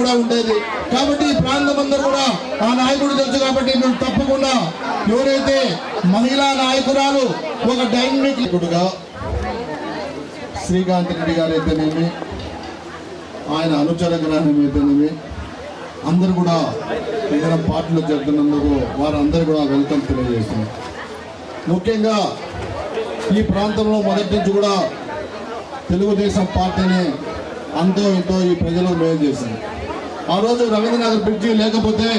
కూడా ఉండేది. కాబట్టి ఈ ప్రాంతం అందరూ కూడా ఆ నాయకుడు తెలుసు. కాబట్టి మేము తప్పకుండా ఎవరైతే మహిళా నాయకురాలు ఒక డైనమిక్ గా శ్రీకాంత్ రెడ్డి గారు అయితేనేమి, ఆయన అనుచర గ్రహం అయితేనేమి, అందరూ కూడా ఏదైనా పార్టీలో జరుగుతున్నందుకు వారందరూ కూడా వెల్కమ్ తెలియజేస్తున్నారు. ముఖ్యంగా ఈ ప్రాంతంలో మొదటి నుంచి కూడా తెలుగుదేశం పార్టీని అంతో ఇంతో ఈ ప్రజలకు మేలు చేసింది. ఆ రోజు రవీంద్రనగర్ బ్రిడ్జి లేకపోతే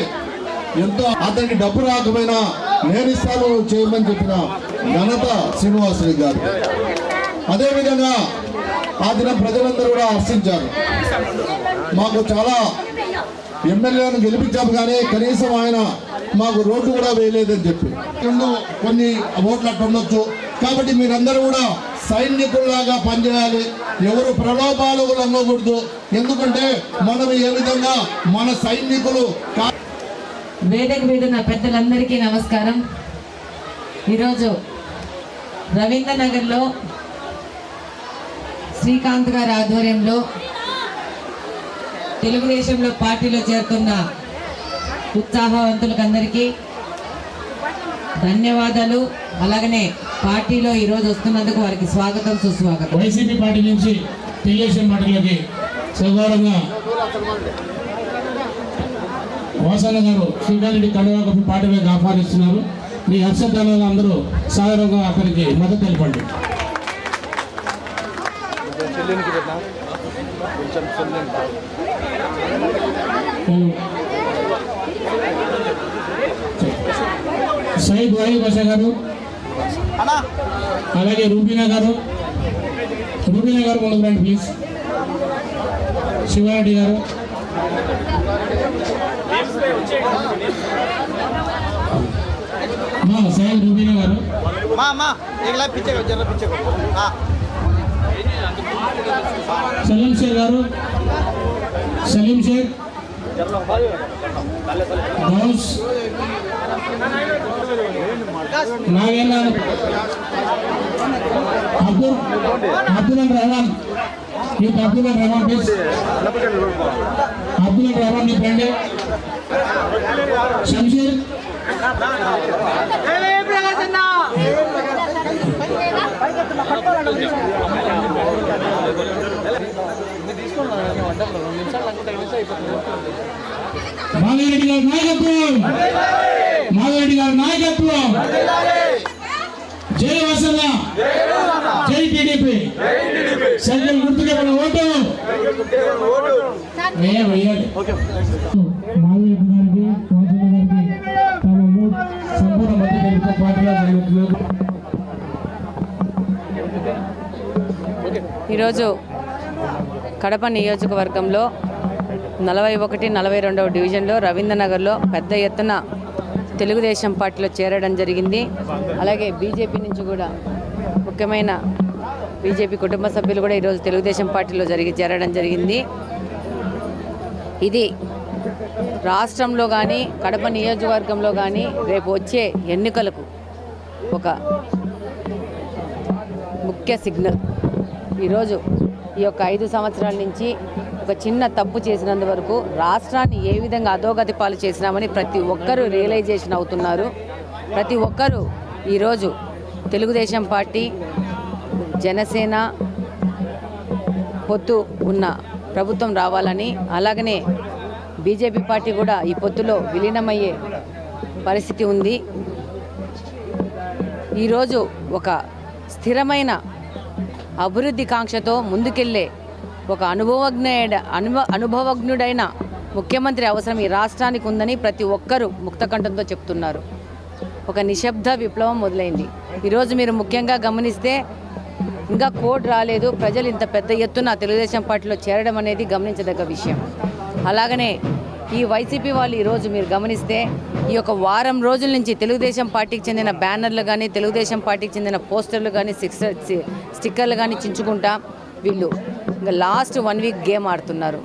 ఎంతో అతనికి డబ్బు రాకపోయినా నేను ఇస్తాను చేయమని చెప్పిన ఘనత శ్రీనివాసరెడ్డి గారు. అదేవిధంగా ఆ దినం ప్రజలందరూ కూడా హర్షించారు. మాకు చాలా ఎమ్మెల్యేలను గెలిపించాము కానీ కనీసం ఆయన మాకు రోడ్డు కూడా వేయలేదని చెప్పి కొన్ని ఓట్లు అట్లా ఉండొచ్చు. కాబట్టి మీరందరూ కూడా సైనికుల్లాగా పనిచేయాలి. ఎవరు ప్రలోభాలు లొంగకూడదు. ఎందుకంటే మనం ఏ విధంగా మన సైనికులు వేదిక మీద ఉన్న పెద్దలందరికీ నమస్కారం. ఈరోజు రవీంద్రనగర్లో శ్రీకాంత్ గారి ఆధ్వర్యంలో తెలుగుదేశంలో పార్టీలో చేరుతున్న ఉత్సాహవంతులకు అందరికీ ధన్యవాదాలు. అలాగనే పార్టీలో ఈరోజు వస్తున్నందుకు వారికి స్వాగతం సుస్వాగతం. వైసీపీ పార్టీ నుంచి తెలుగుదేశం పార్టీలోకి సగౌరవంగా వాసన్న గారు శ్రీకాంత్ రెడ్డి కండువా పార్టీలోకి ఆహ్వానిస్తున్నారు. మీ హర్షధ్వానాలు అందరూ సాధారణంగా అక్కడికి మద్దతు తెలపండి. సయీద్ వాహీద్ బాషా గారు, అలాగే రూబీనా గారు ముందుకు రండి ప్లీజ్. శివారెడ్డి గారు, సయీద్ రూబీనా గారు, సలీం షేర్ గారు, సలీం షేర్, గౌస్, నాగేంద్ర, అబ్దుల్ రెహమాన్, అబ్దుల్ రెహమాన్ ప్లీజ్. అబ్దుల్ రెహమాన్ మీ ఫ్రెండ్. శంషీర్, మాధవరెడ్డి గారి నాయకత్వం, మాధవరెడ్డి గారి నాయకత్వం. జై వసన్న, జై టీడీపీ. సైకిల్ గుర్తుగా మన ఓటు వేయాలి. మాధవరెడ్డి గారికి, వాసన్న గారికి తమ సంపూర్ణ మద్దతు పార్టీలో జరుగుతున్నారు. ఈరోజు కడప నియోజకవర్గంలో 41, 42వ డివిజన్లో రవీంద్రనగర్లో పెద్ద ఎత్తున తెలుగుదేశం పార్టీలో చేరడం జరిగింది. అలాగే బీజేపీ నుంచి కూడా ముఖ్యమైన బీజేపీ కుటుంబ సభ్యులు కూడా ఈరోజు తెలుగుదేశం పార్టీలో చేరడం జరిగింది. ఇది రాష్ట్రంలో కానీ కడప నియోజకవర్గంలో కానీ రేపు వచ్చే ఎన్నికలకు ఒక ముఖ్య సిగ్నల్. ఈరోజు ఈ యొక్క 5 సంవత్సరాల నుంచి ఒక చిన్న తప్పు చేసినందువరకు రాష్ట్రాన్ని ఏ విధంగా అధోగతి పాలు చేసినామని ప్రతి ఒక్కరూ రియలైజేషన్ అవుతున్నారు. ప్రతి ఒక్కరూ ఈరోజు తెలుగుదేశం పార్టీ, జనసేన పొత్తు ఉన్న ప్రభుత్వం రావాలని, అలాగనే బీజేపీ పార్టీ కూడా ఈ పొత్తులో విలీనమయ్యే పరిస్థితి ఉంది. ఈరోజు ఒక స్థిరమైన అభివృద్ధి కాంక్షతో ముందుకెళ్లే ఒక అనుభవజ్ఞుడైన ముఖ్యమంత్రి అవసరం ఈ రాష్ట్రానికి ఉందని ప్రతి ఒక్కరూ ముక్తకంఠంతో చెప్తున్నారు. ఒక నిశ్శబ్ద విప్లవం మొదలైంది. ఈరోజు మీరు ముఖ్యంగా గమనిస్తే ఇంకా కోడ్ రాలేదు. ప్రజలు ఇంత పెద్ద ఎత్తున తెలుగుదేశం పార్టీలో చేరడం అనేది గమనించదగ్గ విషయం. అలాగనే ఈ వైసీపీ వాళ్ళు ఈరోజు మీరు గమనిస్తే ఈ యొక్క వారం రోజుల నుంచి తెలుగుదేశం పార్టీకి చెందిన బ్యానర్లు కానీ, తెలుగుదేశం పార్టీకి చెందిన పోస్టర్లు కానీ, స్టిక్కర్లు కానీ చించుకుంటా వీళ్ళు ఇంకా లాస్ట్ 1 వీక్ గేమ్ ఆడుతున్నారు.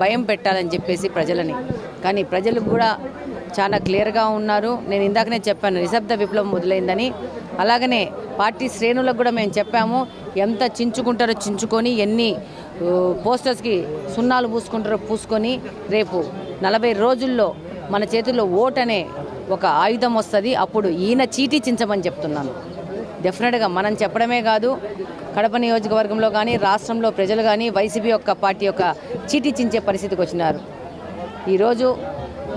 భయం పెట్టాలని చెప్పేసి ప్రజలని. కానీ ప్రజలు కూడా చాలా క్లియర్గా ఉన్నారు. నేను ఇందాకనే చెప్పాను నిశ్శబ్ద విప్లవం మొదలైందని. అలాగనే పార్టీ శ్రేణులకు కూడా మేము చెప్పాము, ఎంత చించుకుంటారో చించుకొని, ఎన్ని పోస్టర్స్కి సున్నాలు పూసుకుంటారో పూసుకొని, రేపు 40 రోజుల్లో మన చేతుల్లో ఓట్ అనే ఒక ఆయుధం వస్తుంది. అప్పుడు ఈయన చీటీ చించమని చెప్తున్నాను. డెఫినెట్గా మనం చెప్పడమే కాదు, కడప నియోజకవర్గంలో కానీ రాష్ట్రంలో ప్రజలు కానీ వైసీపీ యొక్క పార్టీ యొక్క చీటీ చించే పరిస్థితికి వచ్చినారు. ఈరోజు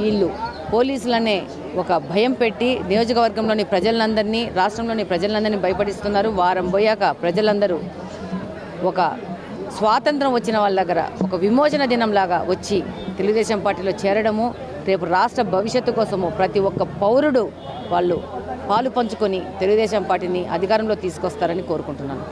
వీళ్ళు పోలీసులనే ఒక భయం పెట్టి నియోజకవర్గంలోని ప్రజలందరినీ, రాష్ట్రంలోని ప్రజలందరినీ భయపడిస్తున్నారు. వారం పోయాక ప్రజలందరూ ఒక స్వాతంత్రం వచ్చిన వాళ్ళ దగ్గర ఒక విమోచన దినంలాగా వచ్చి తెలుగుదేశం పార్టీలో చేరడము, రేపు రాష్ట్ర భవిష్యత్తు కోసము ప్రతి ఒక్క పౌరుడు వాళ్ళు పాలు పంచుకొని తెలుగుదేశం పార్టీని అధికారంలో తీసుకొస్తారని కోరుకుంటున్నాను.